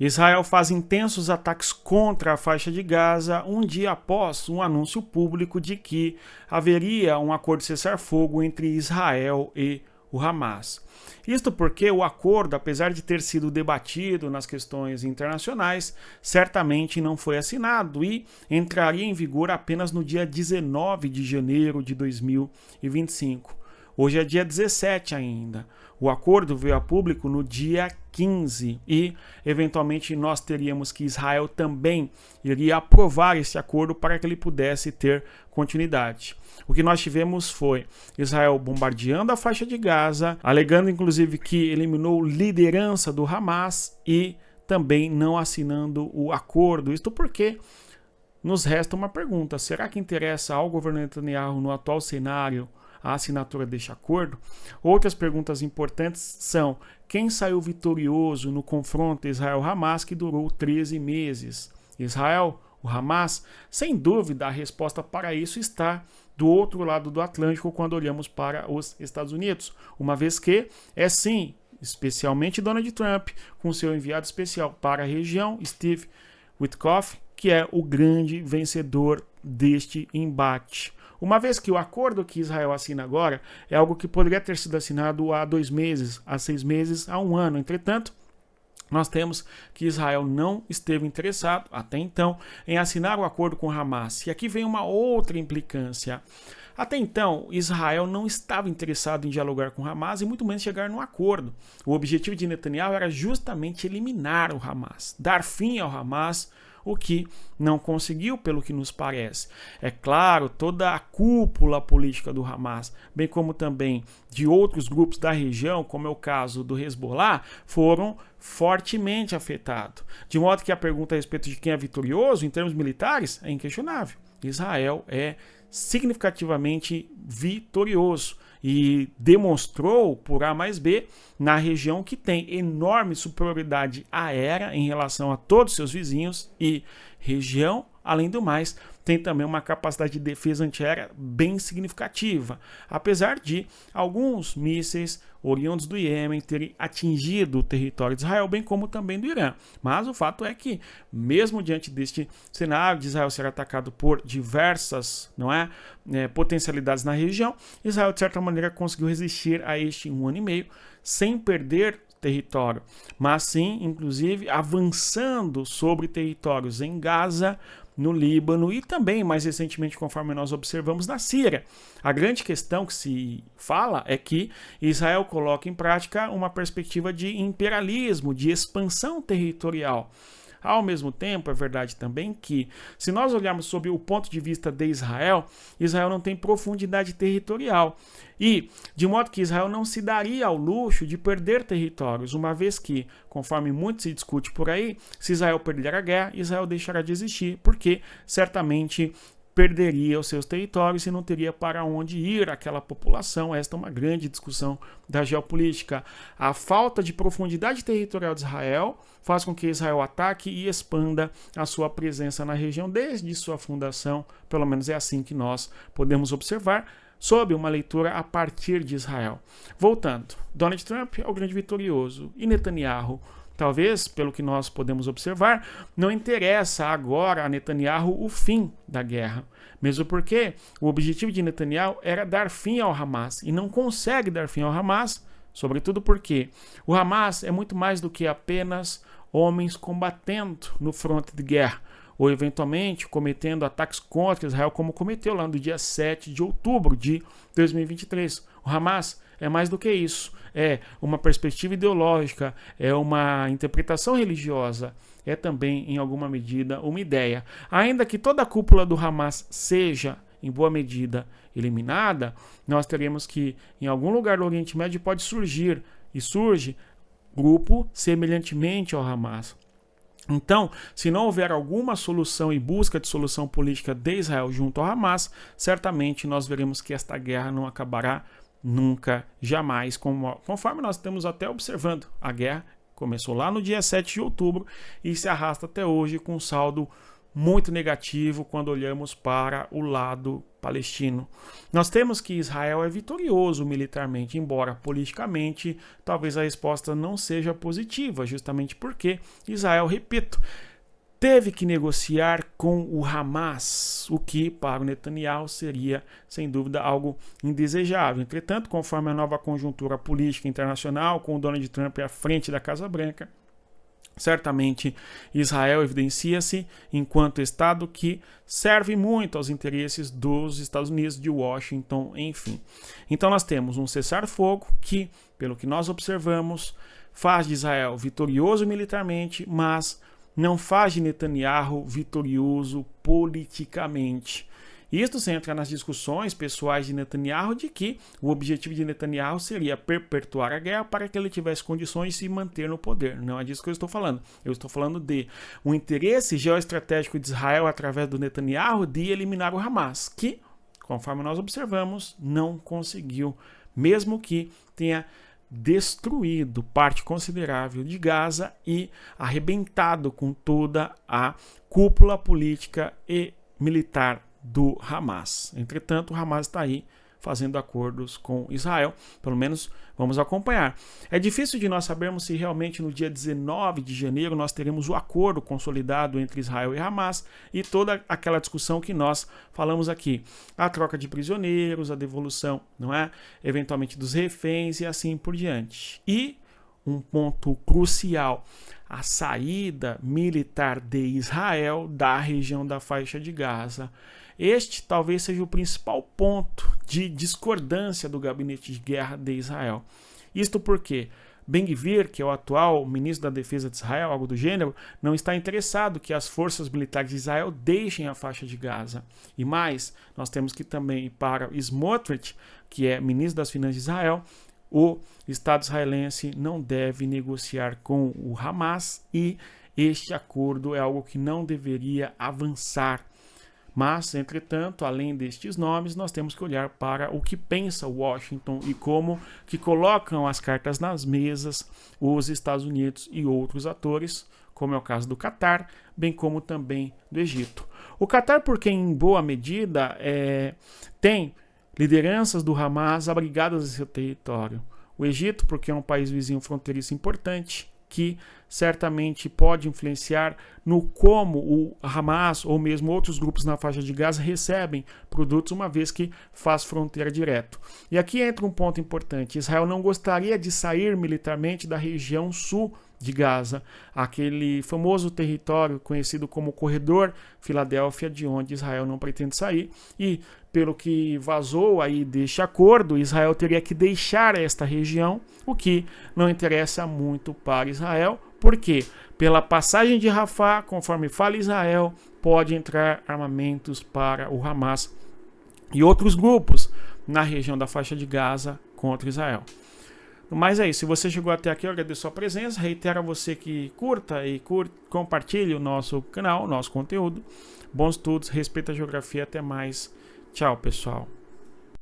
Israel faz intensos ataques contra a faixa de Gaza um dia após um anúncio público de que haveria um acordo de cessar-fogo entre Israel e o Hamas. Isto porque o acordo, apesar de ter sido debatido nas questões internacionais, certamente não foi assinado e entraria em vigor apenas no dia 19 de janeiro de 2025. Hoje é dia 17 ainda. O acordo veio a público no dia 15 e, eventualmente, nós teríamos que Israel também iria aprovar esse acordo para que ele pudesse ter continuidade. O que nós tivemos foi Israel bombardeando a faixa de Gaza, alegando inclusive que eliminou liderança do Hamas e também não assinando o acordo. Isto porque nos resta uma pergunta: será que interessa ao governo Netanyahu no atual cenário a assinatura deste acordo? Outras perguntas importantes são: quem saiu vitorioso no confronto Israel-Hamas que durou 13 meses? Israel? O Hamas? Sem dúvida, a resposta para isso está do outro lado do Atlântico quando olhamos para os Estados Unidos, uma vez que é sim, especialmente Donald Trump, com seu enviado especial para a região, Steve Witkoff, que é o grande vencedor deste embate. Uma vez que o acordo que Israel assina agora é algo que poderia ter sido assinado há 2 meses, há 6 meses, há 1 ano. Entretanto, nós temos que Israel não esteve interessado, até então, em assinar o acordo com Hamas. E aqui vem uma outra implicância. Até então, Israel não estava interessado em dialogar com Hamas e muito menos chegar num acordo. O objetivo de Netanyahu era justamente eliminar o Hamas, dar fim ao Hamas, o que não conseguiu, pelo que nos parece. É claro, toda a cúpula política do Hamas, bem como também de outros grupos da região, como é o caso do Hezbollah, foram fortemente afetados. De modo que a pergunta a respeito de quem é vitorioso em termos militares é inquestionável. Israel é significativamente vitorioso e demonstrou por A mais B na região que tem enorme superioridade aérea em relação a todos seus vizinhos e região, além do mais, tem também uma capacidade de defesa antiaérea bem significativa, apesar de alguns mísseis oriundos do Iêmen terem atingido o território de Israel, bem como também do Irã. Mas o fato é que, mesmo diante deste cenário de Israel ser atacado por diversas potencialidades na região, Israel, de certa maneira, conseguiu resistir a este 1 ano e meio sem perder território, mas sim, inclusive, avançando sobre territórios em Gaza, no Líbano e também, mais recentemente, conforme nós observamos, na Síria. A grande questão que se fala é que Israel coloca em prática uma perspectiva de imperialismo, de expansão territorial. Ao mesmo tempo, é verdade também que, se nós olharmos sob o ponto de vista de Israel, Israel não tem profundidade territorial. E, de modo que Israel não se daria ao luxo de perder territórios, uma vez que, conforme muito se discute por aí, se Israel perder a guerra, Israel deixará de existir, porque certamente perderia os seus territórios e não teria para onde ir aquela população. Esta é uma grande discussão da geopolítica. A falta de profundidade territorial de Israel faz com que Israel ataque e expanda a sua presença na região desde sua fundação, pelo menos é assim que nós podemos observar, sob uma leitura a partir de Israel. Voltando, Donald Trump é o grande vitorioso e Netanyahu, talvez, pelo que nós podemos observar, não interessa agora a Netanyahu o fim da guerra. Mesmo porque o objetivo de Netanyahu era dar fim ao Hamas e não consegue dar fim ao Hamas, sobretudo porque o Hamas é muito mais do que apenas homens combatendo no fronte de guerra ou eventualmente cometendo ataques contra Israel, como cometeu lá no dia 7 de outubro de 2023. O Hamas é mais do que isso. É uma perspectiva ideológica, é uma interpretação religiosa, é também, em alguma medida, uma ideia. Ainda que toda a cúpula do Hamas seja, em boa medida, eliminada, nós teremos que, em algum lugar do Oriente Médio, pode surgir, e surge, grupo semelhantemente ao Hamas. Então, se não houver alguma solução e busca de solução política de Israel junto ao Hamas, certamente nós veremos que esta guerra não acabará nunca, jamais, conforme nós estamos até observando. A guerra começou lá no dia 7 de outubro e se arrasta até hoje com um saldo muito negativo quando olhamos para o lado palestino. Nós temos que Israel é vitorioso militarmente, embora politicamente talvez a resposta não seja positiva, justamente porque Israel, repito, teve que negociar com o Hamas, o que para o Netanyahu seria, sem dúvida, algo indesejável. Entretanto, conforme a nova conjuntura política internacional, com o Donald Trump à frente da Casa Branca, certamente Israel evidencia-se enquanto Estado que serve muito aos interesses dos Estados Unidos, de Washington, enfim. Então nós temos um cessar-fogo que, pelo que nós observamos, faz de Israel vitorioso militarmente, mas não faz de Netanyahu vitorioso politicamente. Isto se entra nas discussões pessoais de Netanyahu de que o objetivo de Netanyahu seria perpetuar a guerra para que ele tivesse condições de se manter no poder. Não é disso que eu estou falando. Eu estou falando de um interesse geoestratégico de Israel através do Netanyahu de eliminar o Hamas, que, conforme nós observamos, não conseguiu, mesmo que tenha destruído parte considerável de Gaza e arrebentado com toda a cúpula política e militar do Hamas. Entretanto, o Hamas está aí fazendo acordos com Israel, pelo menos vamos acompanhar. É difícil de nós sabermos se realmente no dia 19 de janeiro nós teremos o acordo consolidado entre Israel e Hamas e toda aquela discussão que nós falamos aqui. A troca de prisioneiros, a devolução, não é? Eventualmente dos reféns e assim por diante. E um ponto crucial, a saída militar de Israel da região da faixa de Gaza. Este talvez seja o principal ponto de discordância do gabinete de guerra de Israel. Isto porque Ben-Gvir, que é o atual ministro da Defesa de Israel, algo do gênero, não está interessado que as forças militares de Israel deixem a faixa de Gaza. E mais, nós temos que também para Smotrich, que é ministro das Finanças de Israel, o Estado israelense não deve negociar com o Hamas e este acordo é algo que não deveria avançar. Mas, entretanto, além destes nomes, nós temos que olhar para o que pensa Washington e como que colocam as cartas nas mesas os Estados Unidos e outros atores, como é o caso do Catar, bem como também do Egito. O Catar, porque em boa medida tem lideranças do Hamas abrigadas em seu território. O Egito, porque é um país vizinho fronteiriço importante, que certamente pode influenciar no como o Hamas ou mesmo outros grupos na faixa de Gaza recebem produtos, uma vez que faz fronteira direto. E aqui entra um ponto importante. Israel não gostaria de sair militarmente da região sul de Gaza, aquele famoso território conhecido como Corredor Filadélfia, de onde Israel não pretende sair. E, pelo que vazou aí deste acordo, Israel teria que deixar esta região, o que não interessa muito para Israel, porque pela passagem de Rafah, conforme fala Israel, pode entrar armamentos para o Hamas e outros grupos na região da faixa de Gaza contra Israel. Mas é isso, se você chegou até aqui, eu agradeço a sua presença, reitero a você que curta e compartilhe o nosso canal, o nosso conteúdo. Bons estudos, respeita a geografia, até mais. Tchau, pessoal.